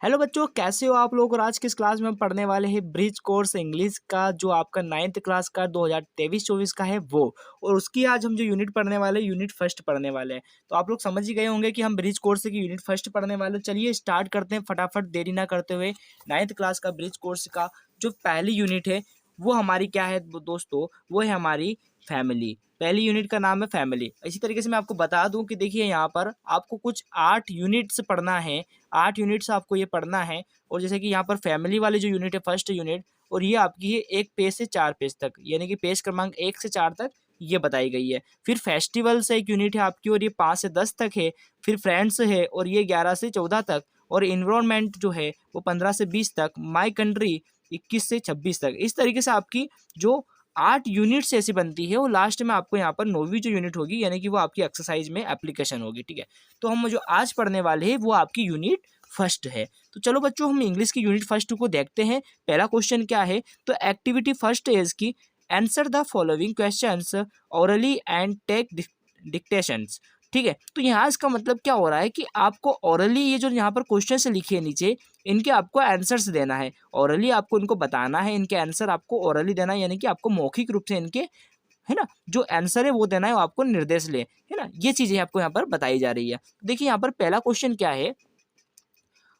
Hello बच्चों, कैसे हो आप लोग। और आज किस क्लास में हम पढ़ने वाले हैं ब्रिज कोर्स इंग्लिश का, जो आपका 9th क्लास का 2023-24 का है वो। और उसकी आज हम जो यूनिट पढ़ने वाले हैं, यूनिट फर्स्ट पढ़ने वाले हैं। तो आप लोग समझ ही गए होंगे कि हम ब्रिज कोर्स की यूनिट फर्स्ट पढ़ने वाले हैं। चलिए स्टार्ट करते हैं फटाफट, देरी ना करते हुए। 9th क्लास का ब्रिज कोर्स का जो पहली यूनिट है वो हमारी क्या है दोस्तों, वो है हमारी फैमिली। पहली यूनिट का नाम है फैमिली। इसी तरीके से मैं आपको बता दूं कि देखिए यहाँ पर आपको कुछ 8 यूनिट्स पढ़ना है। 8 यूनिट्स आपको ये पढ़ना है। और जैसे कि यहाँ पर फैमिली वाली जो यूनिट है फर्स्ट यूनिट, और ये आपकी है 1 पेज से 4 पेज तक, यानी कि पेज क्रमांक 1 से 4 तक ये बताई गई है। फिर फेस्टिवल से एक यूनिट है आपकी, और ये 5 से 10 तक है। फिर फ्रेंड्स है, और ये 11 से 14 तक। और इन्वायरमेंट जो है वो 15 से 20 तक। माई कंट्री 21 से 26 तक। इस तरीके से आपकी जो 8 यूनिट्स ऐसी बनती है, वो लास्ट में आपको यहाँ पर 9वीं जो यूनिट होगी, यानी कि वो आपकी एक्सरसाइज में एप्लीकेशन होगी। ठीक है, तो हम जो आज पढ़ने वाले हैं वो आपकी यूनिट फर्स्ट है। तो चलो बच्चों, हम इंग्लिश की यूनिट फर्स्ट को देखते हैं। पहला क्वेश्चन क्या है, तो एक्टिविटी फर्स्ट है इसकी, answer the following questions orally and take dictations. ठीक है, तो यहाँ इसका मतलब क्या हो रहा है कि आपको ओरली ये जो यहाँ पर क्वेश्चन से लिखे हैं नीचे, इनके आपको आंसर्स देना है। ओरली आपको इनको बताना है, इनके आंसर आपको ओरली देना है, यानी कि आपको मौखिक रूप से इनके, है ना, जो आंसर है वो देना है, वो आपको निर्देश ले, है ना, ये चीजें आपको यहाँ पर बताई जा रही है। देखिए यहाँ पर पहला क्वेश्चन क्या है,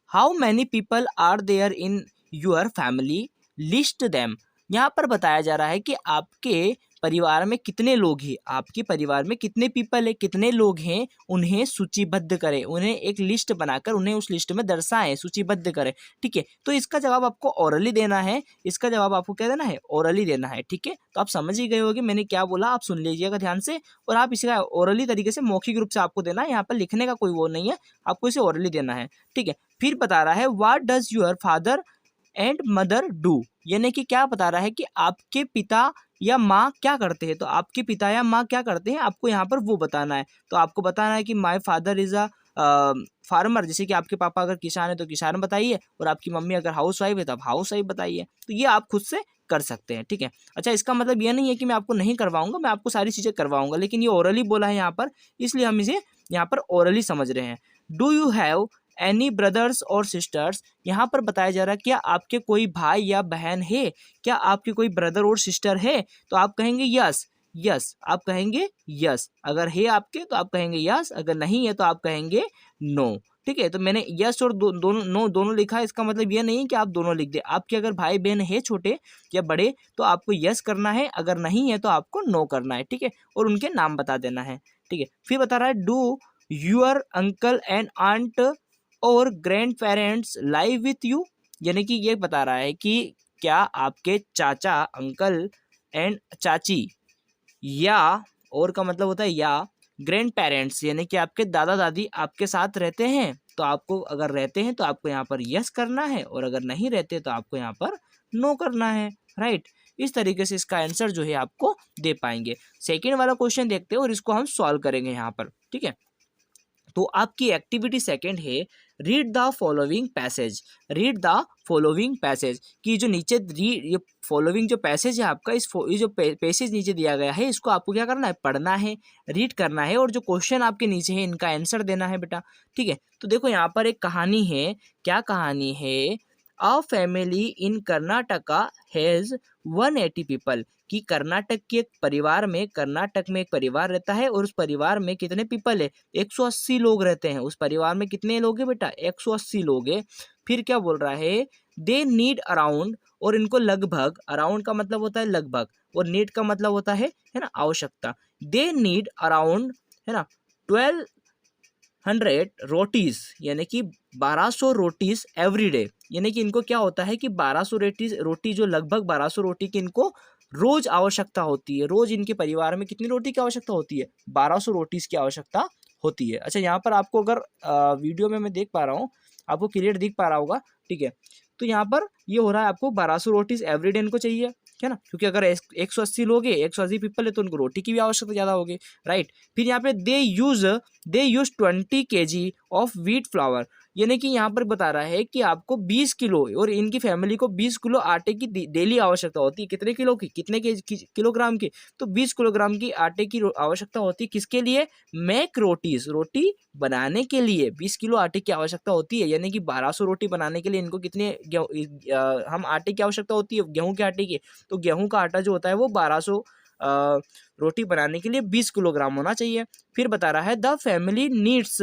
how many people are there in your family, list them. यहाँ पर बताया जा रहा है कि आपके परिवार में कितने लोग हैं, आपके परिवार में कितने पीपल है, कितने लोग हैं, उन्हें सूचीबद्ध करें, उन्हें एक लिस्ट बनाकर उन्हें उस लिस्ट में दर्शाएं, सूचीबद्ध करें। ठीक है, तो इसका जवाब आपको ओरली देना है। इसका जवाब आपको क्या देना है, ओरली देना है। ठीक है, तो आप समझ ही गए होगे मैंने क्या बोला, आप सुन लीजिएगा ध्यान से। और आप इसका ओरली तरीके से मौखिक रूप से आपको देना है, यहाँ पर लिखने का कोई वो नहीं है, आपको इसे ओरली देना है। ठीक है, फिर बता रहा है what does your father and mother do, यानी कि क्या बता रहा है कि आपके पिता या माँ क्या करते हैं। तो आपके पिता या माँ क्या करते हैं, आपको यहाँ पर वो बताना है। तो आपको बताना है कि my father is a farmer, जैसे कि आपके पापा अगर किसान है तो किसान बताइए, और आपकी मम्मी अगर हाउस वाइफ है तो आप हाउस वाइफ बताइए। तो ये आप खुद से कर सकते हैं। ठीक है, अच्छा इसका मतलब ये नहीं है कि मैं आपको नहीं करवाऊंगा, मैं आपको सारी चीज़ें करवाऊंगा, लेकिन ये ओरली बोला है यहाँ पर, इसलिए हम इसे यहाँ पर ओरली समझ रहे हैं। Do you have any brothers और सिस्टर्स, यहाँ पर बताया जा रहा है क्या आपके कोई भाई या बहन है, क्या आपके कोई ब्रदर और सिस्टर है। तो आप कहेंगे यस, यस आप कहेंगे यस, अगर है आपके तो आप कहेंगे यस, अगर नहीं है तो आप कहेंगे नो। ठीक है, तो मैंने यस और दोनों नो दोनों लिखा है, इसका मतलब ये नहीं है कि आप दोनों लिख दे। आपके अगर भाई बहन है छोटे या बड़े तो आपको यस करना है, अगर नहीं है तो आपको नो करना है। ठीक है, और उनके नाम बता देना है। ठीक है, फिर बता रहा है do your uncle and aunt और grandparents live with you, यानी कि ये बता रहा है कि क्या आपके चाचा अंकल एंड चाची, या और का मतलब होता है या ग्रैंड पेरेंट्स, यानी कि आपके दादा दादी आपके साथ रहते हैं। तो आपको अगर रहते हैं तो आपको यहाँ पर यस करना है, और अगर नहीं रहते तो आपको यहाँ पर नो करना है। राइट, इस तरीके से इसका आंसर जो है आपको दे पाएंगे। सेकेंड वाला क्वेश्चन देखते हैं और इसको हम सॉल्व करेंगे यहाँ पर। ठीक है, तो आपकी एक्टिविटी सेकंड है read the following passage. Read the following passage की जो नीचे ये फॉलोइंग जो पैसेज है आपका, ये जो पैसेज नीचे दिया गया है, इसको आपको क्या करना है, पढ़ना है, रीड करना है, और जो क्वेश्चन आपके नीचे है इनका आंसर देना है बेटा। ठीक है, तो देखो यहाँ पर एक कहानी है। क्या कहानी है, a family in Karnataka has 180 people, कि कर्नाटक के एक परिवार में, कर्नाटक में एक परिवार रहता है, और उस परिवार में कितने पीपल है, 180 लोग रहते हैं। उस परिवार में कितने लोग हैं बेटा, 180 लोग हैं। फिर क्या बोल रहा है, दे नीड अराउंड, और इनको लगभग, अराउंड का मतलब होता है लगभग, और नीड का मतलब होता है ना, आवश्यकता। दे नीड अराउंड, है ना, 1200 रोटीज, यानी कि 1200 रोटीज एवरी डे, यानी कि इनको क्या होता है कि 1200 रोटी जो लगभग 1200 रोटी की इनको रोज आवश्यकता होती है। रोज इनके परिवार में कितनी रोटी की आवश्यकता होती है, 1200 रोटीज की आवश्यकता होती है। अच्छा यहाँ पर आपको अगर वीडियो में मैं देख पा रहा हूँ, आपको क्लियर दिख पा रहा होगा। ठीक है, तो यहाँ पर ये हो रहा है आपको 1200 रोटीज एवरी डे इनको चाहिए, है ना, क्योंकि अगर 180 लोग हैं, 180 पीपल है, तो उनको रोटी की भी आवश्यकता ज़्यादा होगी। राइट, फिर यहाँ पे they use 20 kg of wheat flour, यानी कि यहाँ पर बता रहा है कि आपको 20 किलो और इनकी फैमिली को 20 किलो आटे की डेली आवश्यकता होती है। कितने किलो की, कितने किलोग्राम की? तो 20 किलोग्राम की आटे की आवश्यकता होती है। किसके लिए? मेक रोटीज, रोटी बनाने के लिए 20 किलो आटे की आवश्यकता होती है। यानी कि 1200 रोटी बनाने के लिए इनको कितने हम आटे की आवश्यकता होती है, गेहूं के आटे की। तो गेहूं का आटा जो होता है वो 1200 रोटी बनाने के लिए 20 किलोग्राम होना चाहिए। फिर बता रहा है the family needs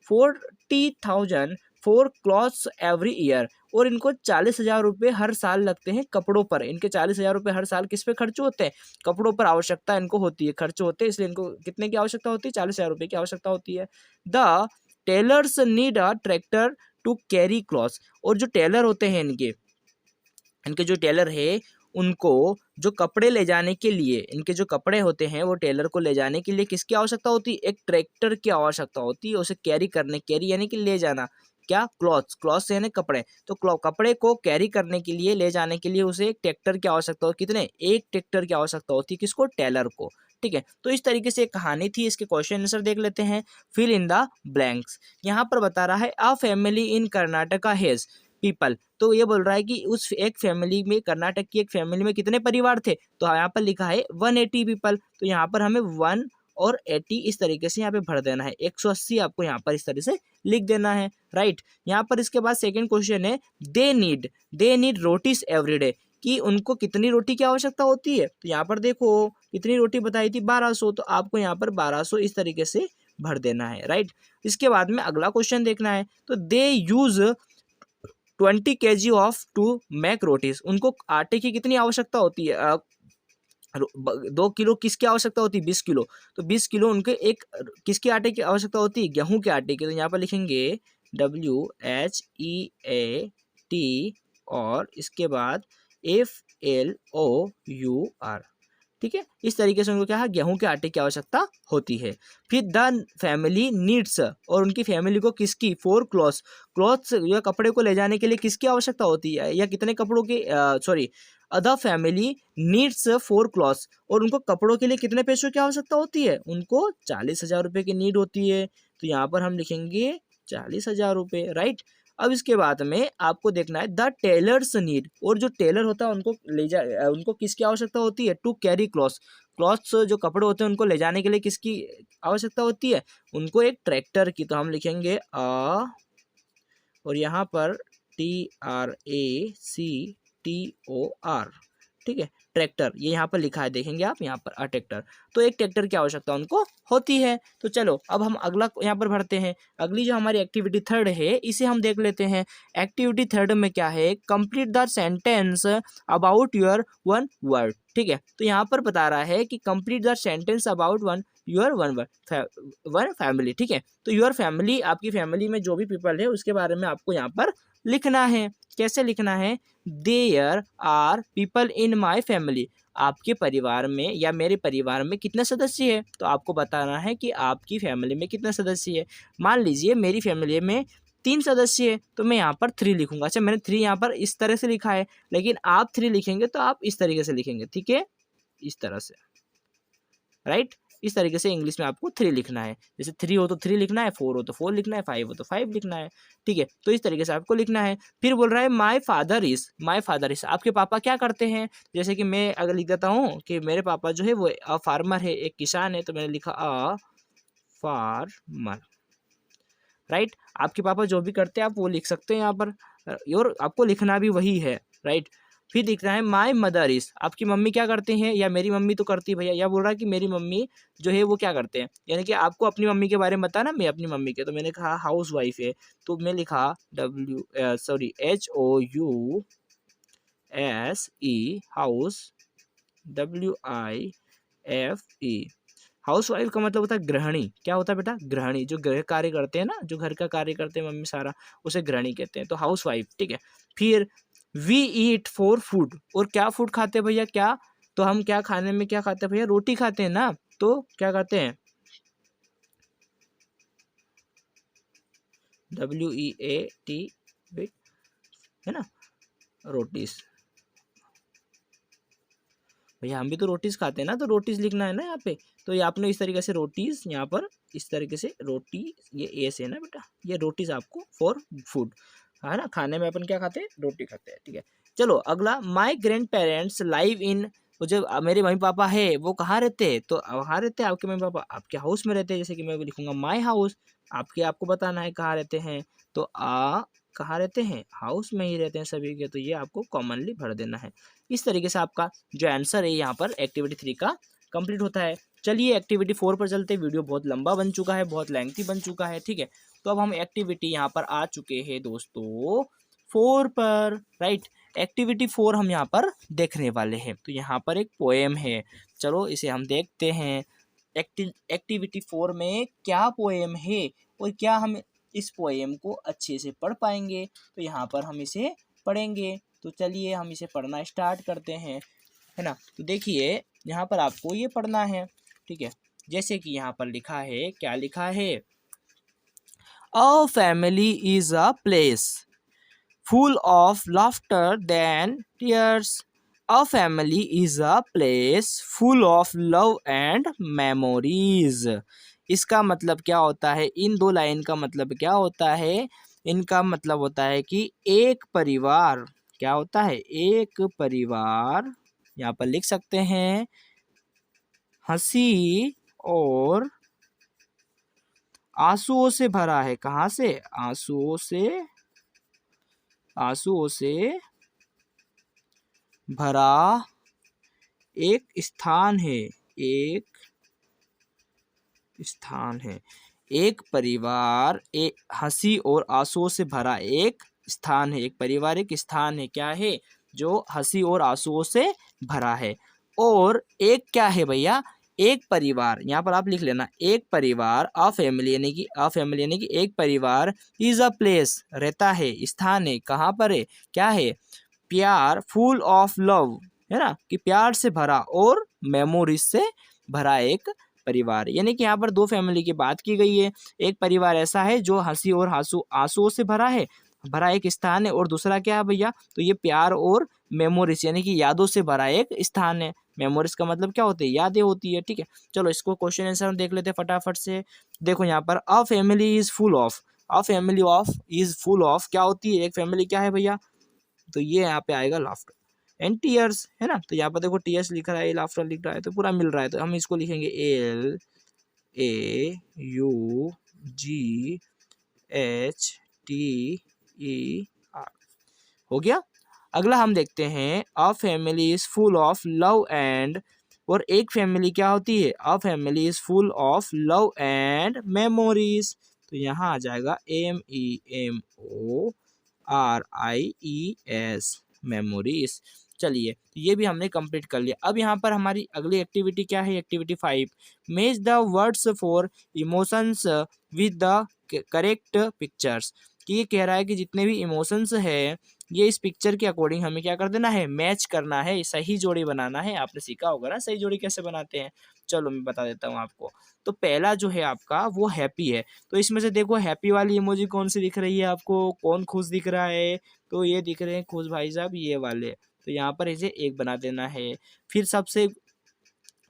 40,000 for clothes every year, और इनको 40,000 रुपये हर साल लगते हैं कपड़ों पर। इनके 40,000 रुपये हर साल किस पे खर्च होते हैं? कपड़ों पर आवश्यकता इनको होती है, खर्च होते हैं, इसलिए इनको कितने की आवश्यकता होती है? 40,000 रुपये की आवश्यकता होती है। The tailors need a tractor to carry clothes, और जो टेलर होते हैं इनके इनके जो टेलर है उनको जो कपड़े ले जाने के लिए, इनके जो कपड़े होते हैं वो टेलर को ले जाने के लिए किसकी आवश्यकता होती है? एक ट्रैक्टर की आवश्यकता होती है। उसे कैरी करने, कैरी यानी कि ले जाना, क्या? क्लॉथ्स, क्लॉथ्स यानी कपड़े। तो कपड़े को कैरी करने के लिए, ले जाने के लिए उसे एक ट्रैक्टर की आवश्यकता होती है। कितने? एक ट्रैक्टर की आवश्यकता होती है। किसको? टेलर को। ठीक है, तो इस तरीके से एक कहानी थी। इसके क्वेश्चन आंसर देख लेते हैं। Fill in the blanks. यहाँ पर बता रहा है a family in Karnataka has people. तो ये बोल रहा है कि उस एक फैमिली में, कर्नाटक की एक फैमिली में कितने परिवार थे? तो यहाँ पर लिखा है 180 पीपल। तो यहाँ पर हमें 1 और 80 इस तरीके से यहाँ पे भर देना है। 180 आपको यहाँ पर इस तरह से लिख देना है, राइट। यहाँ पर इसके बाद सेकंड क्वेश्चन है दे नीड रोटीज एवरीडे, कि उनको कितनी रोटी की आवश्यकता होती है? तो यहाँ पर देखो कितनी रोटी बताई थी? 1200। तो आपको यहाँ पर 1200 इस तरीके से भर देना है, राइट। इसके बाद में अगला क्वेश्चन देखना है। तो they use 20 kg of to make rotis, उनको आटे की कितनी आवश्यकता होती है? 2 किलो किसकी आवश्यकता होती है? 20 किलो। तो 20 किलो उनके एक किसके आटे की आवश्यकता होती है? गेहूं के आटे की। तो यहाँ पर लिखेंगे WHEAT और इसके बाद FLOUR। ठीक है, इस तरीके से उनको क्या है? गेहूं के आटे की आवश्यकता होती है। फिर द फैमिली नीड्स, और उनकी फैमिली को किसकी? 4 क्लॉथ्स, क्लॉथ्स या कपड़े को ले जाने के लिए किसकी आवश्यकता होती है? या कितने कपड़ों की, sorry, the family needs 4 clothes, और उनको कपड़ों के लिए कितने पैसों की आवश्यकता होती है? उनको 40,000 रुपये की नीड होती है। तो यहाँ पर हम लिखेंगे 40,000 रुपये, राइट। अब इसके बाद में आपको देखना है द टेलर्स नीड, और जो टेलर होता है उनको उनको किसकी आवश्यकता होती है? टू कैरी क्लॉथ्स, क्लॉथ्स जो कपड़े होते हैं उनको ले जाने के लिए किसकी आवश्यकता होती है? उनको एक ट्रैक्टर की। तो हम लिखेंगे और यहाँ पर TRACTOR, ठीक है, ट्रैक्टर, ये यहाँ पर लिखा है, देखेंगे आप यहाँ पर ट्रैक्टर। तो एक ट्रैक्टर की आवश्यकता उनको होती है। तो चलो अब हम अगला यहाँ पर भरते हैं। अगली जो हमारी एक्टिविटी थर्ड है इसे हम देख लेते हैं। एक्टिविटी थर्ड में क्या है? Complete the sentence about your one word. ठीक है, तो यहाँ पर बता रहा है कि complete the sentence about your one family. ठीक है, तो योर फैमिली, आपकी फैमिली में जो भी पीपल है उसके बारे में आपको यहाँ पर लिखना है। कैसे लिखना है? There are people in my family, आपके परिवार में या मेरे परिवार में कितने सदस्य है? तो आपको बताना है कि आपकी फैमिली में कितने सदस्य है। मान लीजिए मेरी फैमिली में 3 सदस्य है, तो मैं यहाँ पर 3 लिखूंगा। अच्छा, मैंने 3 यहाँ पर इस तरह से लिखा है, लेकिन आप 3 लिखेंगे तो आप इस तरीके से लिखेंगे, ठीक है, इस तरह से, राइट। इस तरीके से इंग्लिश में आपको 3 लिखना है। जैसे 3 हो तो 3 लिखना है, 4 हो तो 4 लिखना है, 5 हो तो 5 लिखना है। ठीक है, तो इस तरीके से आपको लिखना है। फिर बोल रहा है माय फादर इज, आपके पापा क्या करते हैं? जैसे कि मैं अगर लिख देता हूँ कि मेरे पापा जो है वो फार्मर है, एक किसान है, तो मैंने लिखा फार्मर, राइट। आपके पापा जो भी करते हैं आप वो लिख सकते हैं यहाँ पर, और आपको लिखना भी वही है, राइट। फिर दिख रहा है माई मदर इज, आपकी मम्मी क्या करते हैं? या मेरी मम्मी तो करती है भैया, या बोल रहा है कि मेरी मम्मी जो है वो क्या करते हैं, यानी कि आपको अपनी मम्मी के बारे में बताना। मैं अपनी मम्मी के, तो मैंने कहा हाउस वाइफ है, तो मैं लिखा HOUSE, house, WIFE। House wife का मतलब होता है गृहिणी। क्या होता है बेटा? गृहिणी, जो गृह कार्य करते हैं ना, जो घर का कार्य करते हैं मम्मी सारा, उसे गृहिणी कहते हैं। तो हाउस वाइफ, ठीक है। फिर वी ईट फॉर फूड, और क्या फूड खाते हैं भैया? क्या? तो हम क्या खाने में क्या खाते हैं भैया? रोटी खाते हैं ना। तो क्या करते हैं? WEAT, है ना, रोटीज। भैया हम भी तो रोटीज खाते हैं ना, तो रोटीज लिखना है ना यहाँ पे। तो ये आपने इस तरीके से रोटीज यहाँ पर इस तरीके से रोटी, ये ए से है ना बेटा, ये रोटीज आपको फॉर फूड है ना, खाने में अपन क्या खाते हैं, रोटी खाते हैं, ठीक है। चलो अगला, my grand parents live in, वो जब मेरे मम्मी पापा है वो कहाँ रहते हैं, तो वहाँ रहते हैं आपके मम्मी पापा, आपके हाउस में रहते हैं, जैसे कि मैं लिखूंगा माई हाउस, आपको बताना है कहाँ रहते हैं, तो कहाँ रहते हैं, हाउस में ही रहते हैं सभी के, तो ये आपको कॉमनली भर देना है। इस तरीके से आपका जो आंसर है यहाँ पर एक्टिविटी 3 का कंप्लीट होता है। चलिए एक्टिविटी 4 पर चलते हैं, वीडियो बहुत लंबा बन चुका है, बहुत लेंथी बन चुका है, ठीक है। तो अब हम एक्टिविटी यहाँ पर आ चुके हैं दोस्तों 4 पर, राइट। एक्टिविटी 4 हम यहाँ पर देखने वाले हैं। तो यहाँ पर एक पोएम है, चलो इसे हम देखते हैं। एक्टिविटी 4 में क्या पोएम है और क्या हम इस पोएम को अच्छे से पढ़ पाएंगे, तो यहाँ पर हम इसे पढ़ेंगे। तो चलिए हम इसे पढ़ना स्टार्ट करते हैं, है ना। तो देखिए यहाँ पर आपको ये पढ़ना है, ठीक है। जैसे कि यहाँ पर लिखा है, क्या लिखा है, a family is a place full of laughter than tears. A family is a place full of love and memories. इसका मतलब क्या होता है, इन दो लाइन का मतलब क्या होता है, इनका मतलब होता है कि एक परिवार, क्या होता है, एक परिवार, यहाँ पर लिख सकते हैं हंसी और आंसुओं से भरा है, कहाँ से, आंसुओं से भरा एक स्थान है, एक स्थान है, एक परिवार, एक हंसी और आंसुओं से भरा एक स्थान है, एक परिवार एक स्थान है, क्या है, जो हंसी और आंसुओं से भरा है। और एक क्या है भैया, एक परिवार, यहाँ पर आप लिख लेना, एक परिवार, अ फैमिली यानी कि एक परिवार, इज अ प्लेस रहता है, स्थान है, कहाँ पर है, क्या है, प्यार, फुल ऑफ लव, है ना, कि प्यार से भरा, और मेमोरीज से भरा एक परिवार। यानी कि यहाँ पर दो फैमिली की बात की गई है। एक परिवार ऐसा है जो हंसी और आंसुओं से भरा एक स्थान है, और दूसरा क्या है भैया, तो ये प्यार और मेमोरीज यानी कि यादों से भरा एक स्थान है। मेमोरीज का मतलब क्या होती है, यादें होती है, ठीक है। चलो इसको क्वेश्चन आंसर हम देख लेते हैं फटाफट से। देखो यहाँ पर a family is full of, a family of is full of क्या होती है, एक फैमिली क्या है भैया, तो ये यहाँ पे आएगा लाफ्टर एंड टीयर्स, है ना। तो यहाँ पर देखो टीयर्स लिख रहा है, लाफ्टर लिख रहा है, तो पूरा मिल रहा है, तो हम इसको लिखेंगे LAUGHTER, हो गया। अगला हम देखते हैं, a family is full of love and, और एक फैमिली क्या होती है, a family is full of love and memories, तो यहाँ आ जाएगा MEMORIES, मेमोरीज। चलिए ये भी हमने कंप्लीट कर लिया। अब यहाँ पर हमारी अगली एक्टिविटी क्या है, activity 5, match the words for emotions with the correct pictures, कि ये कह रहा है कि जितने भी इमोशंस है ये इस पिक्चर के अकॉर्डिंग हमें क्या कर देना है, मैच करना है, सही जोड़ी बनाना है। आपने सीखा होगा ना सही जोड़ी कैसे बनाते हैं, चलो मैं बता देता हूँ आपको। तो पहला जो है आपका वो हैप्पी है, तो इसमें से देखो हैप्पी वाली इमोजी कौन सी दिख रही है आपको, कौन खुश दिख रहा है, तो ये दिख रहे हैं खुश भाई साहब, ये वाले, तो यहाँ पर इसे एक बना देना है। फिर सबसे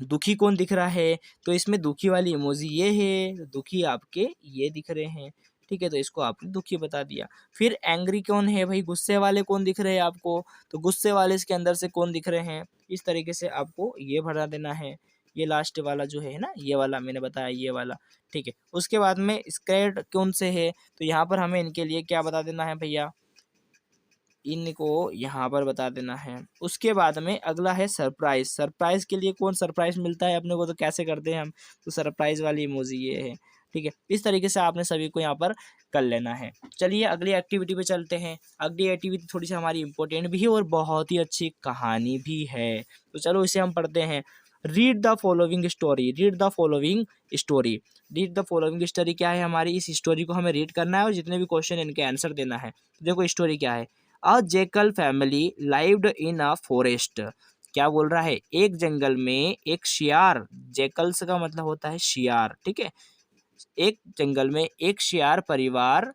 दुखी कौन दिख रहा है, तो इसमें दुखी वाली इमोजी ये है, दुखी आपके ये दिख रहे हैं, ठीक है, तो इसको आपने दुखी बता दिया। फिर एंग्री कौन है भाई, गुस्से वाले कौन दिख रहे हैं आपको, तो गुस्से वाले इसके अंदर से कौन दिख रहे हैं, इस तरीके से आपको ये भरा देना है। ये लास्ट वाला जो है ना, ये वाला मैंने बताया, ये वाला, ठीक है। उसके बाद में स्क्रेड कौन से है, तो यहाँ पर हमें इनके लिए क्या बता देना है भैया, इनको यहाँ पर बता देना है। उसके बाद में अगला है सरप्राइज, सरप्राइज के लिए कौन सरप्राइज मिलता है अपने को, तो कैसे करते हैं हम, तो सरप्राइज वाली इमोजी ये है, ठीक है। इस तरीके से आपने सभी को यहाँ पर कर लेना है। चलिए अगली एक्टिविटी पे चलते हैं। अगली एक्टिविटी थोड़ी सी हमारी इंपॉर्टेंट भी है और बहुत ही अच्छी कहानी भी है, तो चलो इसे हम पढ़ते हैं। Read the following story, read the following story, read the following story क्या है हमारी, इस स्टोरी को हमें रीड करना है और जितने भी क्वेश्चन इनके आंसर देना है। तो देखो स्टोरी क्या है, a jackal family lived in a forest, क्या बोल रहा है, एक जंगल में एक शियार, जेकल्स का मतलब होता है शियार, ठीक है, एक जंगल में एक शियार परिवार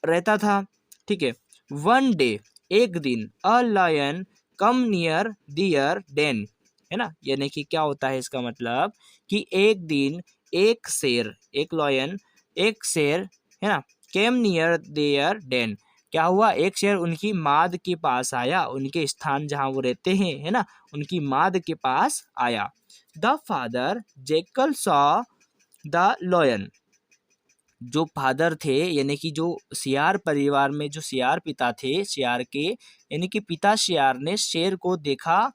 रहता था, ठीक है। वन डे, एक दिन, a lion come near there then, है ना, यानी कि क्या होता है इसका मतलब कि एक दिन एक शेर, एक लॉयन, एक शेर, है ना, केम नियर देयर डेन, क्या हुआ, एक शेर उनकी माद के पास आया, उनके स्थान जहां वो रहते हैं, है ना, उनकी माद के पास आया। The father Jekyll saw the lion, जो फादर थे यानी कि जो सियार परिवार में जो सियार पिता थे, सियार के यानी कि पिता सियार ने शेर को देखा,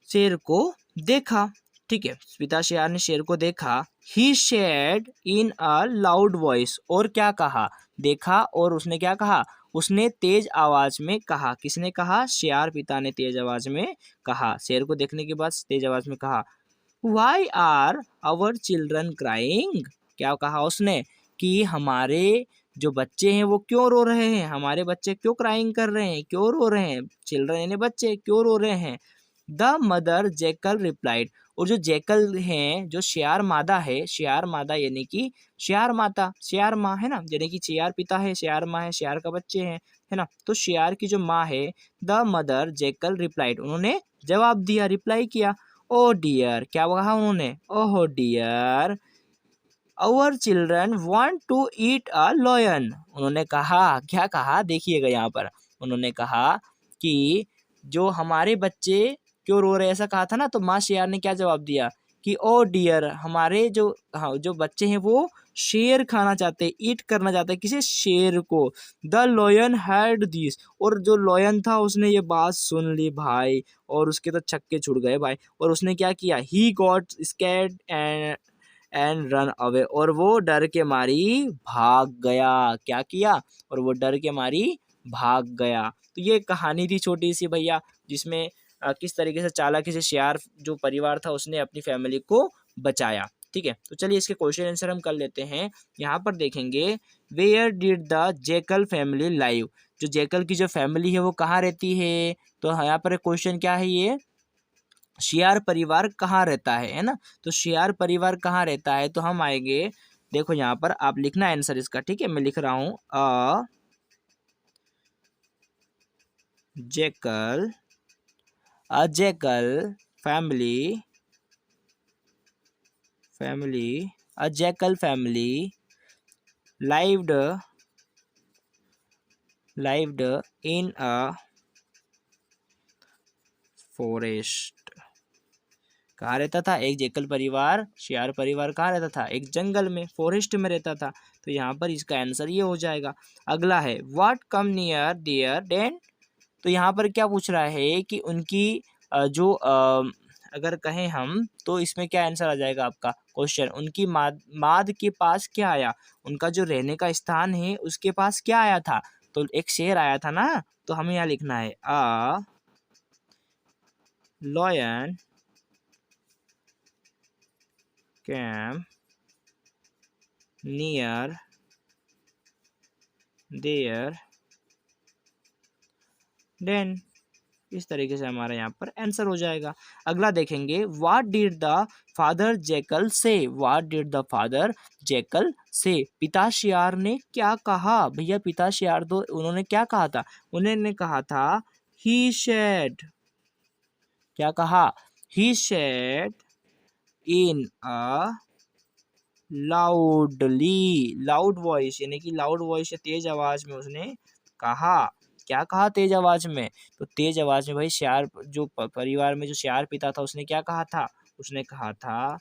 शेर को देखा, ठीक है, पिता शेर ने शेर को देखा। He said in a loud voice, और क्या कहा, देखा और उसने क्या कहा, उसने तेज आवाज में कहा, किसने कहा, शेर पिता ने तेज आवाज में कहा, शेर को देखने के बाद तेज आवाज में कहा, why are our children crying, क्या कहा उसने कि हमारे जो बच्चे हैं वो क्यों रो रहे हैं, हमारे बच्चे क्यों क्राइंग कर रहे हैं, क्यों रो रहे हैं, चिल्ड्रन यानी बच्चे क्यों रो रहे हैं। द मदर जैकल रिप्लाइड, और जो जैकल हैं, जो शेर मादा है, शेर मादा यानी कि शेर माता, शेर माँ है ना, यानी कि शेर पिता है, शेर माँ है, शेर का बच्चे हैं, है ना, तो शेर की जो माँ है, द मदर जैकल रिप्लाइड, उन्होंने जवाब दिया, रिप्लाई किया, ओ डियर, क्या कहा उन्होंने, oh dear our children want to eat a lion, उन्होंने कहा, क्या कहा देखिएगा यहाँ पर, उन्होंने कहा कि जो हमारे बच्चे क्यों रो रहे, ऐसा कहा था ना, तो माँ शेर ने क्या जवाब दिया कि ओ डियर, हमारे जो, हाँ, जो बच्चे हैं वो शेर खाना चाहते हैं, ईट करना चाहते हैं, किसे, शेर को। द लॉयन हैड दिस, और जो लॉयन था उसने ये बात सुन ली भाई, और उसके तो छक्के छुड़ गए भाई, और उसने क्या किया, he got scared and run away, और वो डर के मारी भाग गया, क्या किया, और वो डर के मारी भाग गया। तो ये कहानी थी छोटी सी भैया, जिसमें किस तरीके से चालाकी से शेर जो परिवार था उसने अपनी फैमिली को बचाया, ठीक है। तो चलिए इसके क्वेश्चन आंसर हम कर लेते हैं। यहाँ पर देखेंगे, where did the jackal family live, जो जेकल की जो फैमिली है वो कहाँ रहती है, तो यहाँ पर क्वेश्चन क्या है, ये शेर परिवार कहाँ रहता है ना, तो शेर परिवार कहाँ रहता है, तो हम आएंगे, देखो यहाँ पर आप लिखना आंसर इसका, ठीक है, मैं लिख रहा हूँ, Jekyll, a jackal family, a jackal family lived in a forest, कहाँ रहता था, एक जेकल परिवार, शेर परिवार कहाँ रहता था, एक जंगल में, फॉरेस्ट में रहता था, तो यहाँ पर इसका आंसर ये हो जाएगा। अगला है, what come near there then, तो यहाँ पर क्या पूछ रहा है कि उनकी जो अगर कहें हम, तो इसमें क्या आंसर आ जाएगा आपका क्वेश्चन, उनकी माद के पास क्या आया, उनका जो रहने का स्थान है उसके पास क्या आया था, तो एक शेर आया था ना, तो हमें यहाँ लिखना है, a lion came near their den, इस तरीके से हमारा यहाँ पर आंसर हो जाएगा। अगला देखेंगे, what did the father jackal say, what did the father jackal say, पिता शेर ने क्या कहा, भैया पिता शेर तो उन्होंने क्या कहा था, उन्होंने कहा था ही शेड, क्या कहा, ही said in a loudly, loud voice यानी कि लाउड वॉइस या तेज आवाज में उसने कहा, क्या कहा तेज आवाज में, तो तेज आवाज में भाई शेर जो परिवार में जो शेर पिता था उसने क्या कहा था, उसने कहा था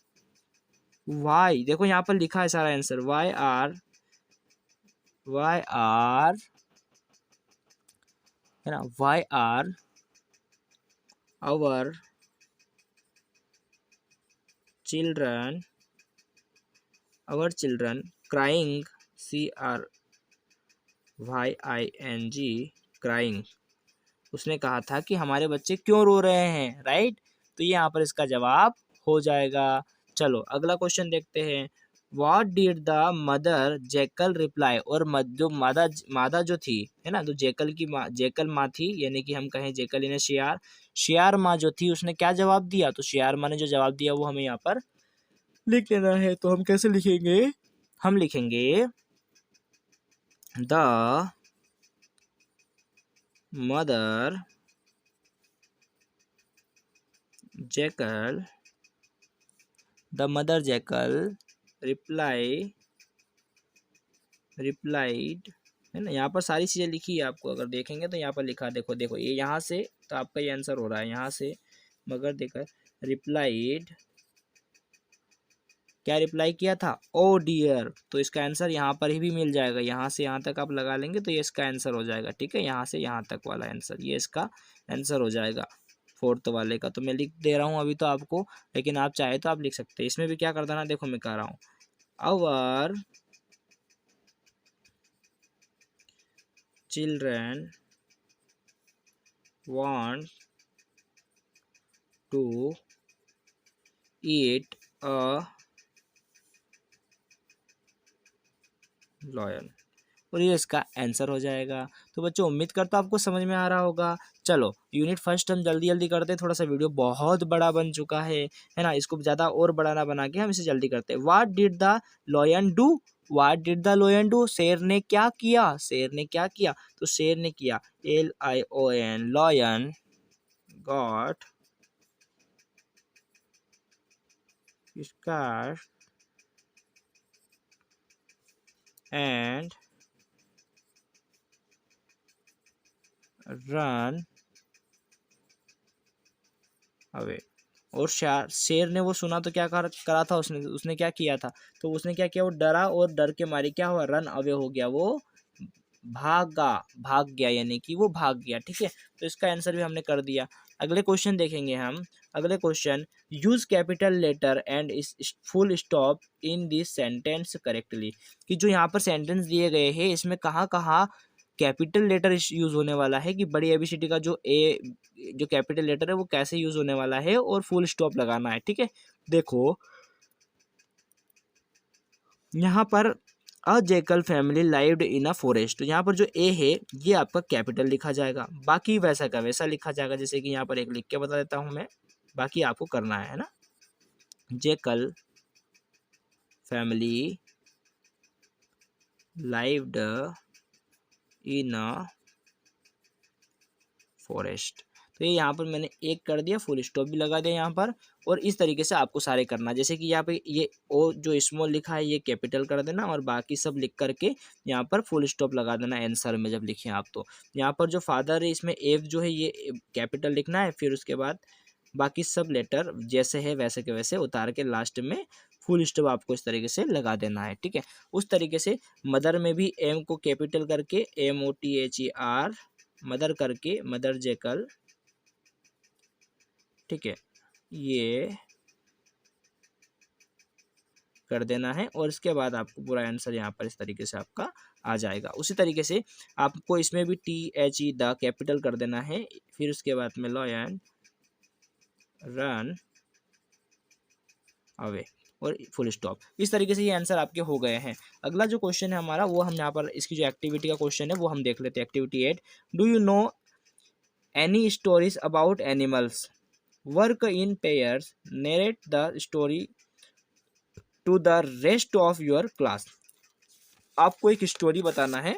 वाई, देखो यहाँ पर लिखा है सारा आंसर, वाई आर है ना, why are our children, crying, CRYING crying, उसने कहा था कि हमारे बच्चे क्यों रो रहे हैं, राइट, तो ये यहाँ पर इसका जवाब हो जाएगा। चलो अगला क्वेश्चन देखते हैं, what did the mother jackal reply, और जो मादा जो थी, है ना, तो जैकल माँ थी, यानी कि हम कहें जैकल यानी शेर माँ जो थी उसने क्या जवाब दिया, तो शेर माँ ने जो जवाब दिया वो हमें यहाँ पर लिख लेना है, तो हम कैसे लिखेंगे, हम लिखेंगे the mother jackal, the mother jackal replied, है ना। यहाँ पर सारी चीज़ें लिखी है, आपको अगर देखेंगे तो यहाँ पर लिखा, देखो देखो ये यहाँ से, तो आपका ये आंसर हो रहा है यहाँ से, मगर देखकर रिप्लाइड, क्या रिप्लाई किया था, ओ डियर। तो इसका आंसर यहाँ पर ही भी मिल जाएगा, यहाँ से यहाँ तक आप लगा लेंगे तो ये इसका आंसर हो जाएगा, ठीक है। यहाँ से यहाँ तक वाला आंसर, ये इसका आंसर हो जाएगा फोर्थ वाले का। तो मैं लिख दे रहा हूँ अभी तो आपको, लेकिन आप चाहे तो आप लिख सकते हैं। इसमें भी क्या कर देना, देखो मैं कह रहा हूँ, our children want to eat a lion, और ये इसका आंसर हो जाएगा। तो बच्चों उम्मीद करता हूँ आपको समझ में आ रहा होगा। चलो यूनिट फर्स्ट हम जल्दी जल्दी करते हैं, थोड़ा सा वीडियो बहुत बड़ा बन चुका है ना, इसको ज़्यादा और बड़ा ना बना के हम इसे जल्दी करते हैं। What did the lion do, what did the lion do, शेर ने क्या किया, शेर ने क्या किया, तो शेर ने किया LION, lion got scared and run away. और शेर ने वो सुना तो क्या करा था उसने, उसने क्या किया था, तो उसने क्या किया, वो डरा और डर के मारे क्या हुआ, रन अवे हो गया, वो भाग गया, यानी कि वो भाग गया, ठीक है। तो इसका आंसर भी हमने कर दिया। अगले क्वेश्चन देखेंगे हम। अगले question, use capital letter and full stop in this sentence correctly, कि जो यहाँ पर सेंटेंस दिए गए हैं इसमें कहाँ कहाँ कैपिटल लेटर यूज होने वाला है, कि बड़ी एबीसीडी का जो जो कैपिटल लेटर है वो कैसे यूज होने वाला है, और फुल स्टॉप लगाना है, ठीक है। देखो यहाँ पर a jackal family lived in a forest, तो यहाँ पर जो ए है ये आपका कैपिटल लिखा जाएगा, बाकी वैसा का वैसा लिखा जाएगा, जैसे कि यहाँ पर एक लिख के बता देता हूँ मैं, बाकी आपको करना है ना। Jackal family lived in a forest, तो ये यहाँ पर मैंने एक कर दिया, फुल स्टॉप भी लगा दिया यहाँ पर। और इस तरीके से आपको सारे करना, जैसे कि यहाँ पे ये ओ जो स्मॉल लिखा है ये कैपिटल कर देना, और बाकी सब लिख करके यहाँ पर फुल स्टॉप लगा देना आंसर में जब लिखें आप। तो यहाँ पर जो फादर है इसमें एफ जो है ये कैपिटल लिखना है, फिर उसके बाद बाकी सब लेटर जैसे है वैसे के वैसे उतार के लास्ट में फुल स्टॉप आपको इस तरीके से लगा देना है, ठीक है। उस तरीके से मदर में भी एम को कैपिटल करके MOTHER मदर करके, मदर जैकल, ठीक है, ये कर देना है। और इसके बाद आपको पूरा आंसर यहाँ पर इस तरीके से आपका आ जाएगा। उसी तरीके से आपको इसमें भी THE द कैपिटल कर देना है, फिर उसके बाद में लॉयन रन अवे और फुल स्टॉप। इस तरीके से ये आंसर आपके हो गए हैं। अगला जो क्वेश्चन है हमारा वो हम यहाँ पर इसकी जो एक्टिविटी का क्वेश्चन है वो हम देख लेते हैं। Activity 8, do you know any stories about animals, work in pairs, narrate the story to the rest of your class. आपको एक स्टोरी बताना है,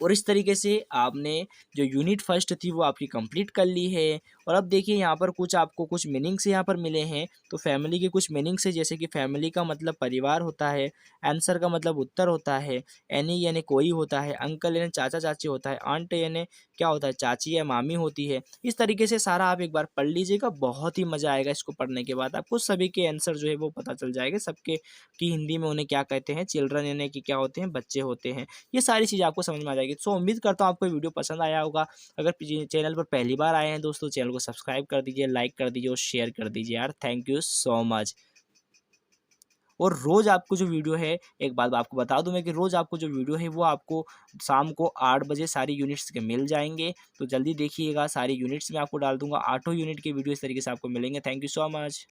और इस तरीके से आपने जो यूनिट फर्स्ट थी वो आपकी कंप्लीट कर ली है। और अब देखिए यहाँ पर कुछ आपको कुछ मीनिंग्स यहाँ पर मिले हैं। तो फैमिली के कुछ मीनिंग्स है, जैसे कि फैमिली का मतलब परिवार होता है, आंसर का मतलब उत्तर होता है, एनी यानी कोई होता है, अंकल यानी चाचा चाची होता है, आंट यानी क्या होता है, चाची या मामी होती है। इस तरीके से सारा आप एक बार पढ़ लीजिएगा, बहुत ही मजा आएगा। इसको पढ़ने के बाद आपको सभी के आंसर जो है वो पता चल जाएगा, सबके की हिंदी में उन्हें क्या कहते हैं, चिल्ड्रन यानी कि क्या होते हैं, बच्चे होते हैं। ये सारी चीज़ आपको समझ में आ जाएगी। सो उम्मीद करता हूँ आपको वीडियो पसंद आया होगा। अगर चैनल पर पहली बार आए हैं दोस्तों, चैनल को सब्सक्राइब कर दीजिए, लाइक कर दीजिए और शेयर कर दीजिए यार। Thank you so much. और रोज़ आपको जो वीडियो है, एक बात आपको बता दूं मैं कि रोज़ आपको जो वीडियो है वो आपको शाम को 8 बजे सारी यूनिट्स के मिल जाएंगे। तो जल्दी देखिएगा, सारी यूनिट्स में आपको डाल दूंगा, 8 यूनिट के वीडियो इस तरीके से आपको मिलेंगे। Thank you so much.